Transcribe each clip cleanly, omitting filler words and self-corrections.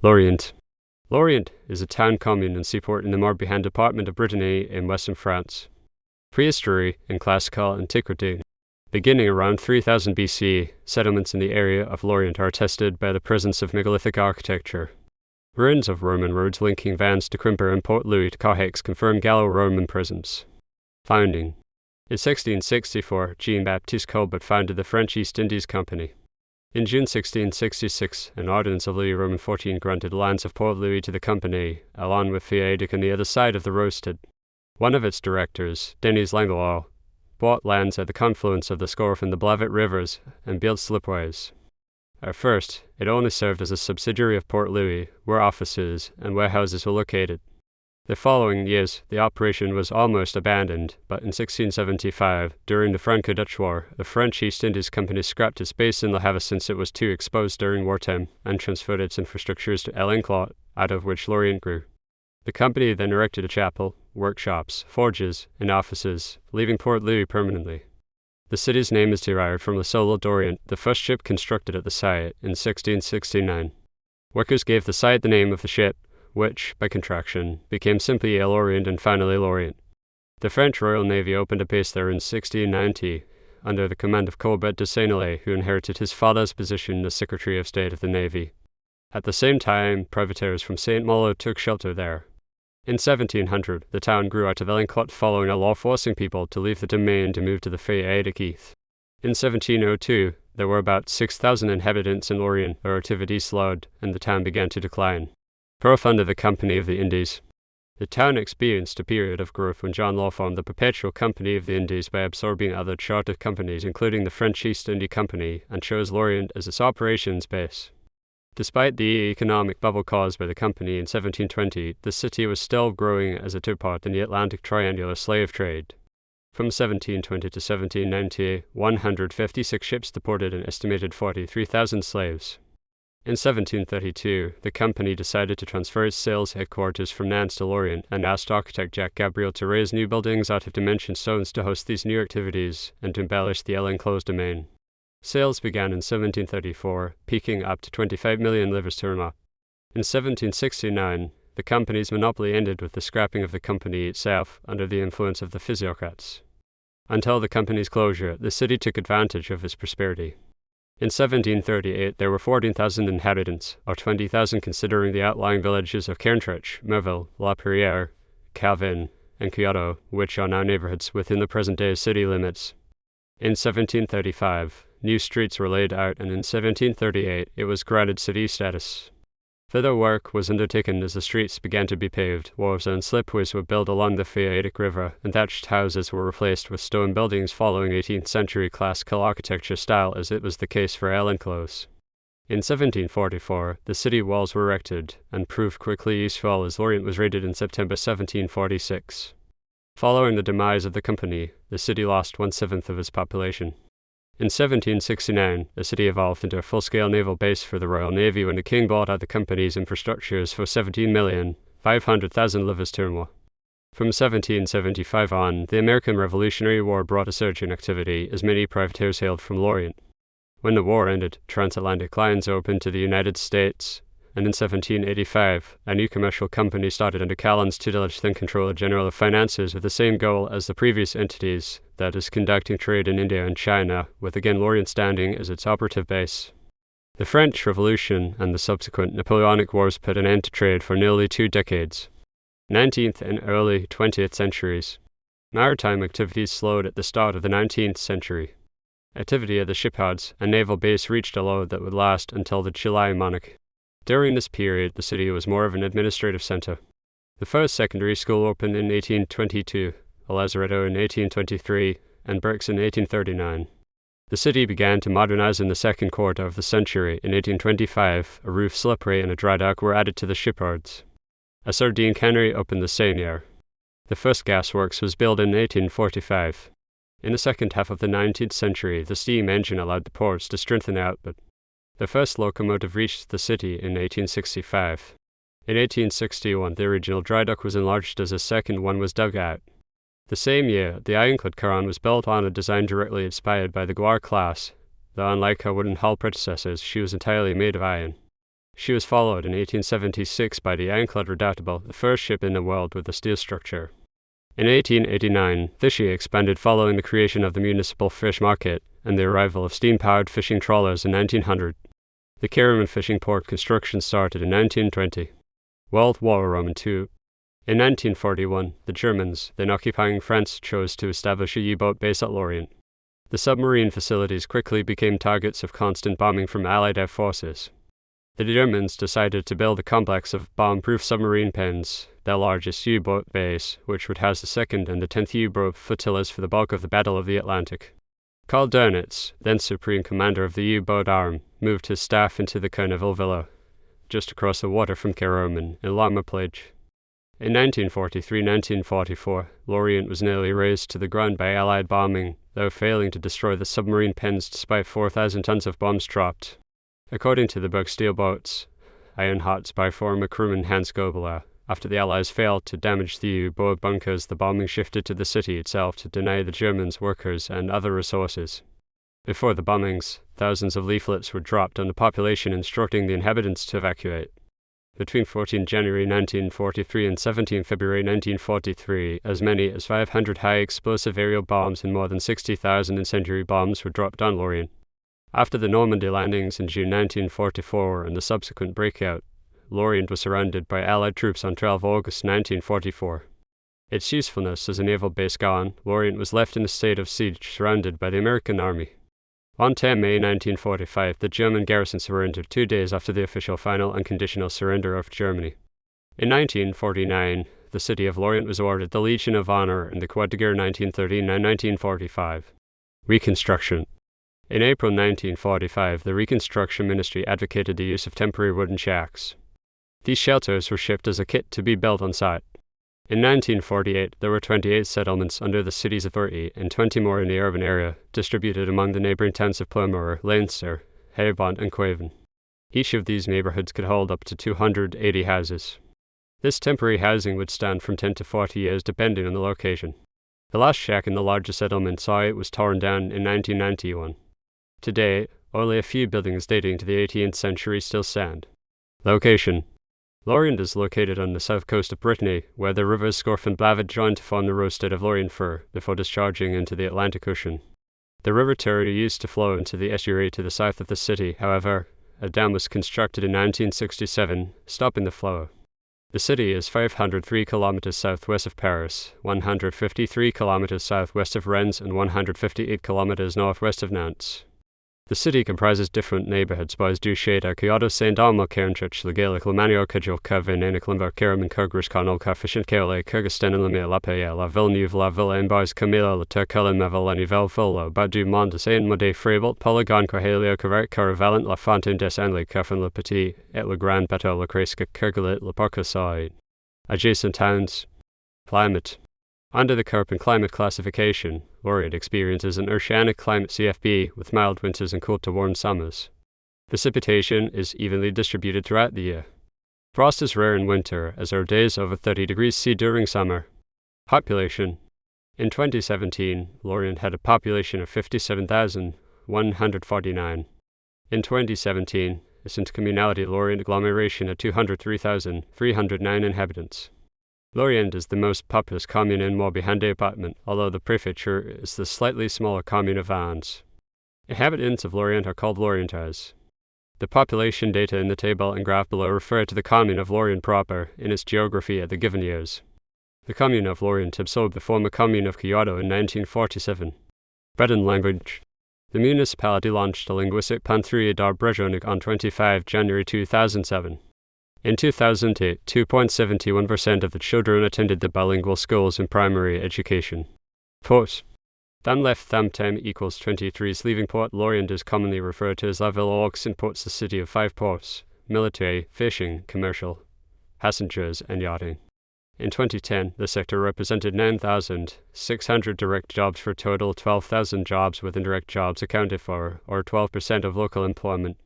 Lorient. Lorient is a town commune and seaport in the Morbihan department of Brittany in western France. Prehistory and classical antiquity. Beginning around 3000 BC, settlements in the area of Lorient are attested by the presence of megalithic architecture. Ruins of Roman roads linking Vans to Quimper and Port Louis to Cauhex confirm Gallo-Roman presence. Founding. In 1664, Jean-Baptiste Colbert founded the French East Indies Company. In June 1666, an ordinance of Louis Roman XIV granted lands of Port Louis to the company, along with Fiadic on the other side of the Roasted. One of its directors, Denis Langlois, bought lands at the confluence of the Scorff and the Blavet rivers and built slipways. At first, it only served as a subsidiary of Port Louis, where offices and warehouses were located. The following years, the operation was almost abandoned, but in 1675, during the Franco-Dutch War, the French East Indies Company scrapped its base in Le Havre since it was too exposed during wartime, and transferred its infrastructures to Alenclot, out of which Lorient grew. The company then erected a chapel, workshops, forges, and offices, leaving Port Louis permanently. The city's name is derived from the Solo d'Orient, the first ship constructed at the site, in 1669. Workers gave the site the name of the ship, which, by contraction, became simply Lorient and finally Lorient. The French Royal Navy opened a base there in 1690, under the command of Colbert de Seignelay, who inherited his father's position as Secretary of State of the Navy. At the same time, privateers from Saint-Malo took shelter there. In 1700, the town grew out of Alenclot following a law forcing people to leave the domain to move to the Fiadic Heath. In 1702, there were about 6,000 inhabitants in Lorient, where activity slowed, and the town began to decline. Growth under the Company of the Indies. The town experienced a period of growth when John Law formed the Perpetual Company of the Indies by absorbing other chartered companies, including the French East India Company, and chose Lorient as its operations base. Despite the economic bubble caused by the company in 1720, the city was still growing as a took part in the Atlantic triangular slave trade. From 1720 to 1790, 156 ships deported an estimated 43,000 slaves. In 1732, the company decided to transfer its sales headquarters from Nantes to Lorient and asked architect Jacques Gabriel to raise new buildings out of dimension stones to host these new activities and to embellish the enclosed domain. Sales began in 1734, peaking up to 25 million livres sterling. In 1769, the company's monopoly ended with the scrapping of the company itself under the influence of the physiocrats. Until the company's closure, the city took advantage of its prosperity. In 1738, there were 14,000 inhabitants, or 20,000 considering the outlying villages of Cairntrich, Merville, La Perrière, Calvin, and Kyoto, which are now neighborhoods within the present-day city limits. In 1735, new streets were laid out, and in 1738, it was granted city status. Further work was undertaken as the streets began to be paved, wharves and slipways were built along the Fiadic River, and thatched houses were replaced with stone buildings following 18th century classical architecture style, as it was the case for Alenclos. In 1744, the city walls were erected, and proved quickly useful as Lorient was raided in September 1746. Following the demise of the company, the city lost 1/7 of its population. In 1769, the city evolved into a full-scale naval base for the Royal Navy when the King bought out the company's infrastructures for 17,500,000 livres sterling. From 1775 on, the American Revolutionary War brought a surge in activity as many privateers hailed from Lorient. When the war ended, transatlantic lines opened to the United States, and in 1785, a new commercial company started under Callan's tutelage, then Controller General of Finances, with the same goal as the previous entities, that is, conducting trade in India and China, with again Lorient standing as its operative base. The French Revolution and the subsequent Napoleonic Wars put an end to trade for nearly 2 decades. 19th and early 20th centuries. Maritime activities slowed at the start of the 19th century. Activity at the shipyards and naval base reached a low that would last until the July monarchy. During this period, the city was more of an administrative center. The first secondary school opened in 1822, a lazaretto in 1823, and Berks in 1839. The city began to modernize in the second quarter of the century. In 1825, a roof slipway and a dry dock were added to the shipyards. A sardine cannery opened the same year. The first gasworks was built in 1845. In the second half of the 19th century, the steam engine allowed the ports to strengthen output. The first locomotive reached the city in 1865. In 1861, the original dry dock was enlarged as a second one was dug out. The same year, the ironclad Caron was built on a design directly inspired by the Gloire class, though unlike her wooden hull predecessors, she was entirely made of iron. She was followed in 1876 by the ironclad Redoutable, the first ship in the world with a steel structure. In 1889, fishing expanded following the creation of the municipal fish market and the arrival of steam-powered fishing trawlers in 1900. The Karaman fishing port construction started in 1920. World War II. In 1941, the Germans, then occupying France, chose to establish a U-boat base at Lorient. The submarine facilities quickly became targets of constant bombing from Allied air forces. The Germans decided to build a complex of bomb-proof submarine pens, their largest U-boat base, which would house the 2nd and the 10th U-boat flotillas for the bulk of the Battle of the Atlantic. Karl Dönitz, then Supreme Commander of the U-boat arm, moved his staff into the Carnival Villa, just across the water from Karaman, in Larmapledge. In 1943-1944, Lorient was nearly razed to the ground by Allied bombing, though failing to destroy the submarine pens despite 4,000 tons of bombs dropped. According to the book Steel Boats, Iron Hearts by former crewman Hans Gobler, after the Allies failed to damage the U-boat bunkers, the bombing shifted to the city itself to deny the Germans workers and other resources. Before the bombings, thousands of leaflets were dropped on the population instructing the inhabitants to evacuate. Between 14 January 1943 and 17 February 1943, as many as 500 high-explosive aerial bombs and more than 60,000 incendiary bombs were dropped on Lorient. After the Normandy landings in June 1944 and the subsequent breakout, Lorient was surrounded by Allied troops on 12 August 1944. Its usefulness as a naval base gone, Lorient was left in a state of siege surrounded by the American Army. On 10 May 1945, the German garrison surrendered 2 days after the official final unconditional surrender of Germany. In 1949, the city of Lorient was awarded the Legion of Honor and the Croix de Guerre 1913 and 1945. Reconstruction. In April 1945, the Reconstruction Ministry advocated the use of temporary wooden shacks. These shelters were shipped as a kit to be built on site. In 1948, there were 28 settlements under the city's authority and 20 more in the urban area, distributed among the neighbouring towns of Plymouth, Leinster, Heribont and Quaven. Each of these neighbourhoods could hold up to 280 houses. This temporary housing would stand from 10 to 40 years depending on the location. The last shack in the largest settlement site was torn down in 1991. Today, only a few buildings dating to the 18th century still stand. Location. Lorient is located on the south coast of Brittany, where the rivers Scorff and Blavet join to form the roadstead of Lorient Fur before discharging into the Atlantic Ocean. The River Terry used to flow into the estuary to the south of the city. However, a dam was constructed in 1967, stopping the flow. The city is 503 kilometers southwest of Paris, 153 kilometers southwest of Rennes, and 158 kilometers northwest of Nantes. The city comprises different neighbourhoods Bois du Chéda, Kyoto, Saint-Dalmo, Cairnchurch, Legale, Clemanio, Cudgel, Cavin, Enniclimber, Karaman, Kurgris, Connell, Carfishin, Keole, Kyrgyzstan, Limay, La Paye, La Villeneuve, La Ville, Emboise, Camilo, La Turcolle, Mevel, La Nouvelle Ville, Badu, Mont, Saint-Modé, Frébolt, Polygon, Corhelio, Carac, Caravalent, La Fontaine des Anglais, Carfin, Le Petit, Et Le Grand, Bateau, La Cresca, Kerguelet, La Porcaside. Adjacent towns. Climate. Under the Köppen climate classification, Lorient experiences an oceanic climate CFB with mild winters and cool to warm summers. Precipitation is evenly distributed throughout the year. Frost is rare in winter, as there are days over 30 degrees C during summer. Population. In 2017, Lorient had a population of 57,149. In 2017, its intercommunality Lorient agglomeration had 203,309 inhabitants. Lorient is the most populous commune in Morbihan department, although the prefecture is the slightly smaller commune of Vannes. Inhabitants of Lorient are called Lorientais. The population data in the table and graph below refer to the commune of Lorient proper in its geography at the given years. The commune of Lorient absorbed the former commune of Kyoto in 1947. Breton language. The municipality launched a linguistic Patrouille d'Arbre on 25 January 2007. In 2008, 2.71% of the children attended the bilingual schools in primary education. Port. Tham left tham tem equals 23's leaving Port Lorient is commonly referred to as La Ville aux imports the city of 5 ports: military, fishing, commercial, passengers, and yachting. In 2010, the sector represented 9,600 direct jobs for a total 12,000 jobs with indirect jobs accounted for, or 12% of local employment.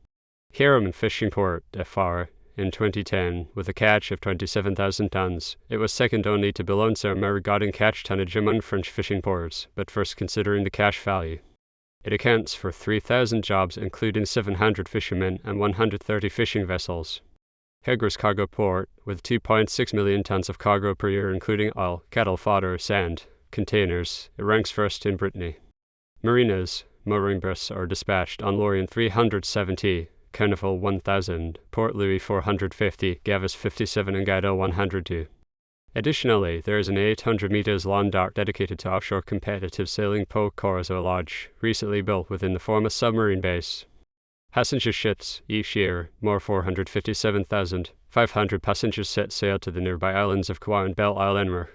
Karaman Fishing Port, FR, in 2010, with a catch of 27,000 tons. It was second only to Boulogne-sur-Mer regarding catch tonnage among French fishing ports, but first considering the cash value. It accounts for 3,000 jobs including 700 fishermen and 130 fishing vessels. Hegar's cargo port, with 2.6 million tons of cargo per year including oil, cattle fodder, sand, containers, it ranks first in Brittany. Marinas, mooring berths are dispatched on Lorient 370, Carnival 1000, Port Louis 450, Gavis 57 and Guido 102. Additionally, there is an 800 meters long dock dedicated to offshore competitive sailing Port Corso Lodge, recently built within the former submarine base. Passenger ships, each year, more 457,500 passengers set sail to the nearby islands of Kauai and Belle Isle Enmer.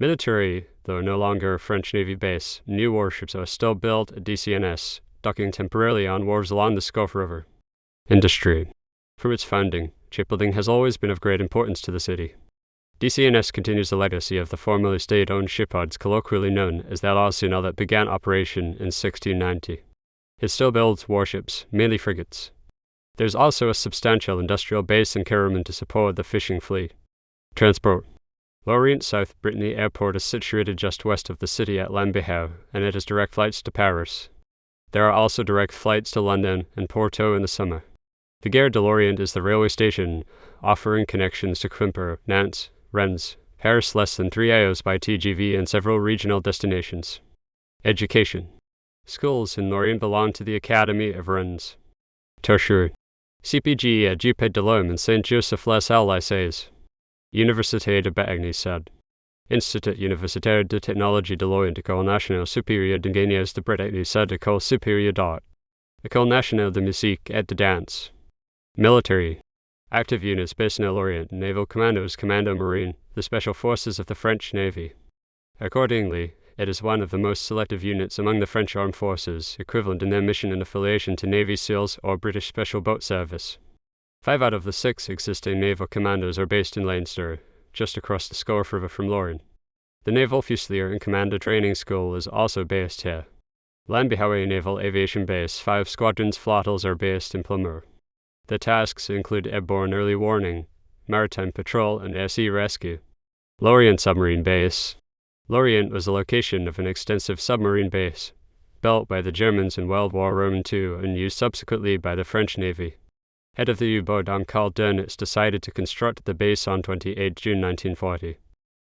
Military, though no longer a French Navy base, new warships are still built at DCNS, docking temporarily on wharves along the Scoff River. Industry. From its founding, shipbuilding has always been of great importance to the city. DCNS continues the legacy of the formerly state-owned shipyards colloquially known as the Arsenal that began operation in 1690. It still builds warships, mainly frigates. There is also a substantial industrial base in Karaman to support the fishing fleet. Transport. Lorient South Brittany Airport is situated just west of the city at Morbihan, and it has direct flights to Paris. There are also direct flights to London and Porto in the summer. The Gare de Lorient is the railway station, offering connections to Quimper, Nantes, Rennes, Paris less than 3 hours by TGV and several regional destinations. Education. Schools in Lorient belong to the Academy of Rennes. Tertiary. CPG at Dupuy de Lome and Saint Joseph Les Halles lycées. Université de Brittany said. Institut Universitaire de Technologie de Lorient, École Nationale Supérieure d'Ingénieurs de Brittany said, École Supérieure d'Art. École Nationale de Musique et de Danse. Military. Active units based in Lorient, Naval Commandos, Commando Marine, the Special Forces of the French Navy. Accordingly, it is one of the most selective units among the French armed forces, equivalent in their mission and affiliation to Navy SEALs or British Special Boat Service. 5 out of the 6 existing naval commandos are based in Leinster, just across the Scoff River from Lorient. The Naval Fusilier and Commando Training School is also based here. Lambihaway Naval Aviation Base, 5 squadrons flottils are based in Plumur. The tasks include airborne early warning, maritime patrol, and SE rescue. Lorient Submarine Base. Lorient was the location of an extensive submarine base, built by the Germans in World War II and used subsequently by the French Navy. Head of the U-boat Carl Dönitz decided to construct the base on 28 June 1940.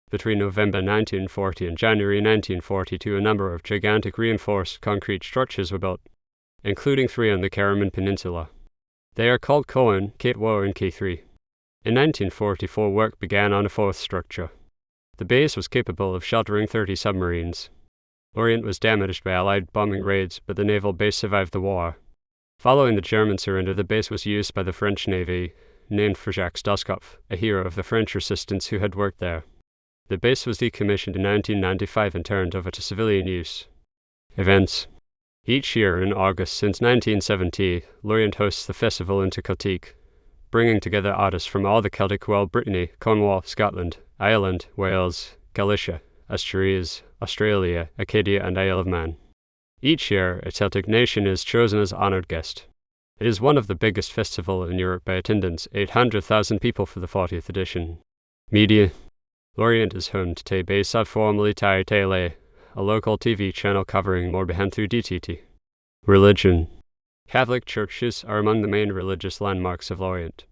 Between November 1940 and January 1942, a number of gigantic reinforced concrete structures were built, including 3 on the Karaman Peninsula. They are called Cohen, Kate War, and K3. In 1944, work began on a 4th structure. The base was capable of sheltering 30 submarines. Lorient was damaged by Allied bombing raids, but the naval base survived the war. Following the German surrender, the base was used by the French Navy, named for Jacques Doskopf, a hero of the French resistance who had worked there. The base was decommissioned in 1995 and turned over to civilian use. Events. Each year in August since 1970, Lorient hosts the festival into Celtic, bringing together artists from all the Celtic world: Brittany, Cornwall, Scotland, Ireland, Wales, Galicia, Asturias, Australia, Acadia, and Isle of Man. Each year, a Celtic nation is chosen as honoured guest. It is one of the biggest festivals in Europe by attendance, 800,000 people for the 40th edition. Media. Lorient is home to Te Besa formerly Tai Tele, a local TV channel covering Morbihan through DTT. Religion. Catholic churches are among the main religious landmarks of Lorient.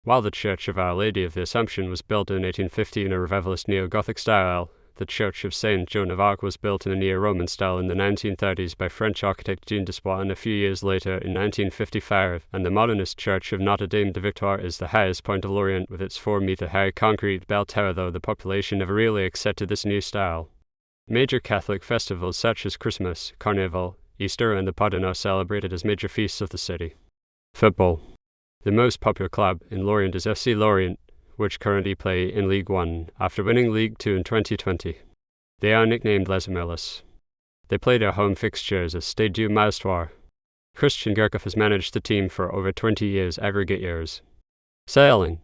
While the Church of Our Lady of the Assumption was built in 1850 in a revivalist neo-Gothic style, the Church of Saint Joan of Arc was built in a neo-Roman style in the 1930s by French architect Jean Despois, and a few years later, in 1955, and the modernist Church of Notre Dame de Victoire is the highest point of Lorient with its 4-meter-high concrete bell tower, though the population never really accepted this new style. Major Catholic festivals such as Christmas, Carnival, Easter, and the Pardon are celebrated as major feasts of the city. Football. The most popular club in Lorient is FC Lorient, which currently play in League One, after winning League Two in 2020. They are nicknamed Les Amelis. They play their home fixtures at Stade du Mastoir. Christian Gerkov has managed the team for over 20 years, aggregate years. Sailing.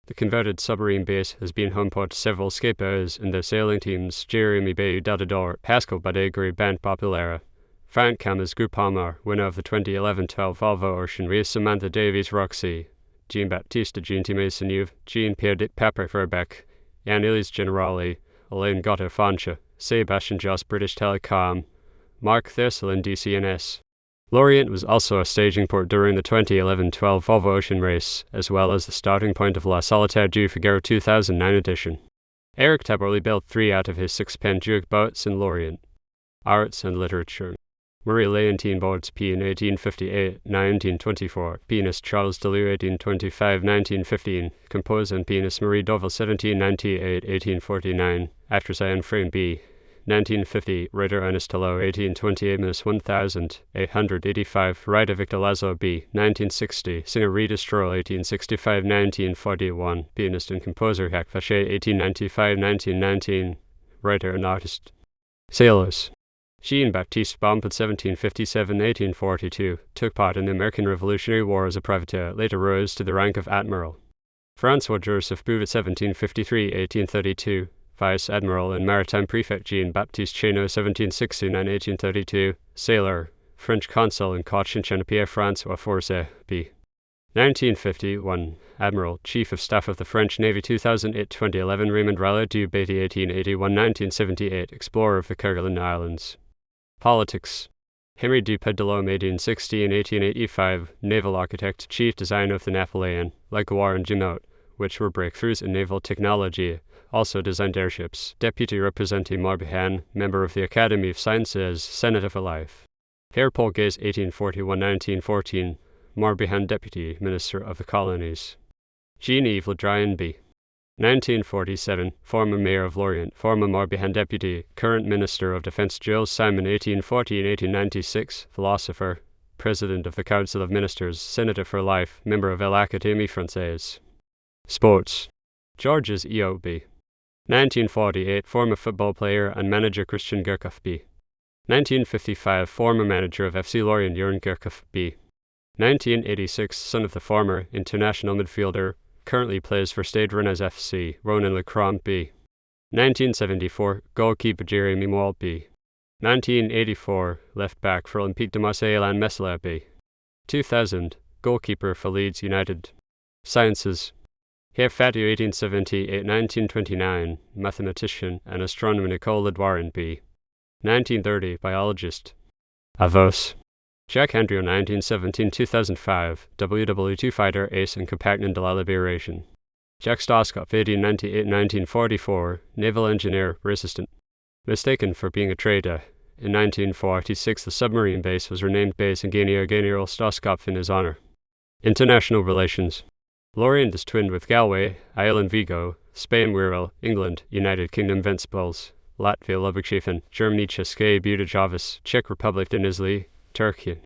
The converted submarine base has been home port to several skippers in the sailing teams: Jérémy Bayou d'Adador, Pascal Badegri, Band Populaire, Frank Camas Groupama, winner of the 2011-12 Volvo Ocean Race, Samantha Davies Roxy, Jean-Baptiste Jean-Timé Seneuve, Jean-Pierre Dick Pepper Verbeck, Jan-Elis Generali, Alain Gotter Fancha, Sébastien Joss British Telecom, Mark Thurselin DCNS. Lorient was also a staging port during the 2011-12 Volvo Ocean Race, as well as the starting point of La Solitaire du Figaro 2009 edition. Eric Tabarly built 3 out of his 6 Penduic boats in Lorient. Arts and literature. Marie Leontine Boards P in 1858-1924, pianist Charles Deleu 1825-1915, composer and pianist Marie Dovel 1798-1849, actress Anne Frame B. 1950, writer Ernest Hello 1828-1885, writer Victor Lazo B. 1960, singer Rita Stroll 1865-1941, pianist and composer Jacques Vacher 1895-1919, writer and artist. Sailors. Jean-Baptiste Bompard 1757-1842, took part in the American Revolutionary War as a privateer, later rose to the rank of admiral. François-Joseph Bouvet 1753-1832, Vice Admiral and Maritime Prefect Jean-Baptiste Chéneau 1769-1832, sailor, French consul in Cochin-Pierre François Forcet B. 1951, Admiral, Chief of Staff of the French Navy 2008-2011, Raymond Rallet du Beatty 1881-1978, explorer of the Kerguelen Islands. Politics. Henry du Pet-de-Lome 1860-1885, naval architect, chief designer of the Napoleon, Laguerre and Junot, which were breakthroughs in naval technology, also designed airships, deputy representing Morbihan, member of the Academy of Sciences, Senator for Life. Pierre Paul Guez 1841-1914, Morbihan deputy, minister of the colonies. Jean-Yves Le Drian B. 1947, former mayor of Lorient, former Morbihan deputy, current minister of defense Jules Simon 1840-1896, philosopher, president of the Council of Ministers, senator for life, member of l'Académie Française. Sports. Georges E.O.B. 1948, former football player and manager Christian Gourcuff B. 1955, former manager of FC Lorient Jurgen Gourcuff B. 1986, son of the former international midfielder, currently plays for Stade Rennais FC, Ronan Lecramp B. 1974, goalkeeper Jérémy Moal B. 1984, left back for Olympique de Marseille Alain Messler B. 2000, goalkeeper for Leeds United. Sciences. Herr Fatio 1870-1929, mathematician and astronomer Nicole Ledouarin B. 1930, biologist. Avos. Jacques Andriot 1917-2005, WW2 fighter, ace and compagnon de la Libération. Jacques Stoskopf 1898-1944, naval engineer, resistant. Mistaken for being a trader. In 1946, the submarine base was renamed Base Ingenieur General Stoskopf in his honor. International relations. Lorient is twinned with Galway, Ireland Vigo, Spain Wirral, England, United Kingdom Ventspils, Latvia Lubbockshafen, Germany České Budějovice, Czech Republic Denizli, Turkey.